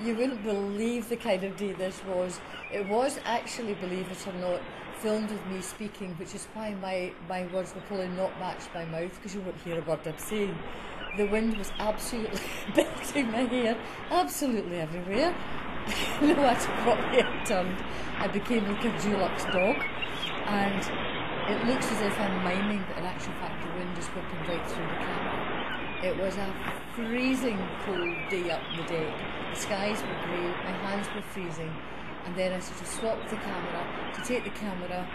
You wouldn't believe the kind of day this was. It was actually, believe it or not, filmed with me speaking, which is why my words were probably not matched my mouth, because you won't hear a word I'm saying. The wind was absolutely belting my hair, absolutely everywhere. No matter what way I turned, I became like a Dulux dog, and it looks as if I'm miming, but in actual fact the wind is whipping right through the camera. It was a freezing cold day up the deck. The skies were grey, my hands were freezing, and then I sort of swapped the camera to take the camera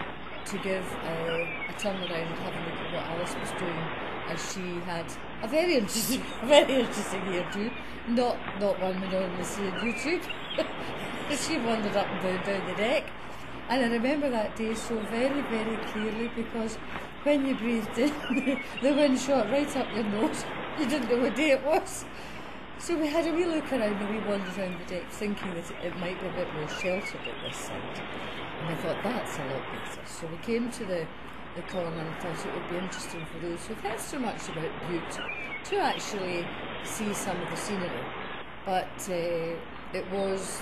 to give a turn around and have a look at what Alice was doing, as she had a very interesting hairdo, not one we normally see on YouTube. She wandered up and down the deck, and I remember that day so very, very clearly, because when you breathed in, the wind shot right up your nose. You didn't know what day it was. So we had a wee look around, a wee wander around the deck, thinking that it might be a bit more sheltered at this side. And I thought, that's a lot better. So we came to the corner and thought it would be interesting for those who've heard so much about Bute to actually see some of the scenery. But it was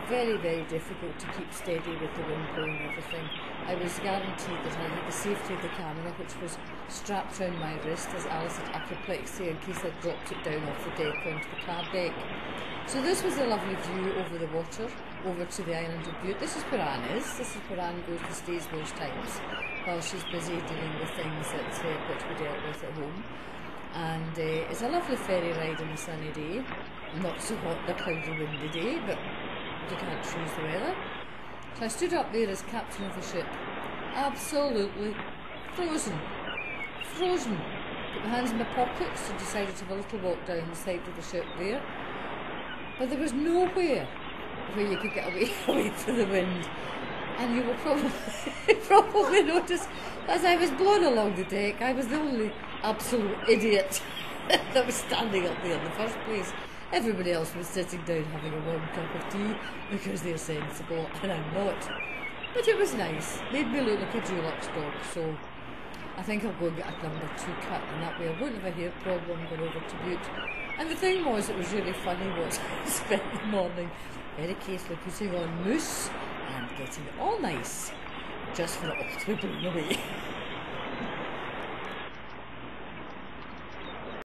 very, very difficult to keep steady with the wind blowing and everything. I was guaranteed that I had the safety of the camera, which was strapped round my wrist, as Alice had apoplexy in case I dropped it down off the deck onto the car deck. So this was a lovely view over the water, over to the island of Bute. This is where Anne is. This is where Anne goes and stays most times, while she's busy dealing with things that which we dealt with at home. And it's a lovely ferry ride on a sunny day. Not so hot, a cloudy, windy day, but you can't choose the weather. So I stood up there as captain of the ship, absolutely frozen. Put my hands in my pockets and decided to have a little walk down the side of the ship there. But there was nowhere where you could get away from the wind. And you will probably notice, as I was blown along the deck, I was the only absolute idiot that was standing up there in the first place. Everybody else was sitting down having a warm cup of tea because they're sensible, and I'm not. But it was nice. Made me look like a Dulux dog, so I think I'll go and get a number 2 cut, and that way I won't have a hair problem going over to Bute. And the thing was, it was really funny, was I spent the morning very carefully putting on mousse and getting it all nice, just for it all to be blown away.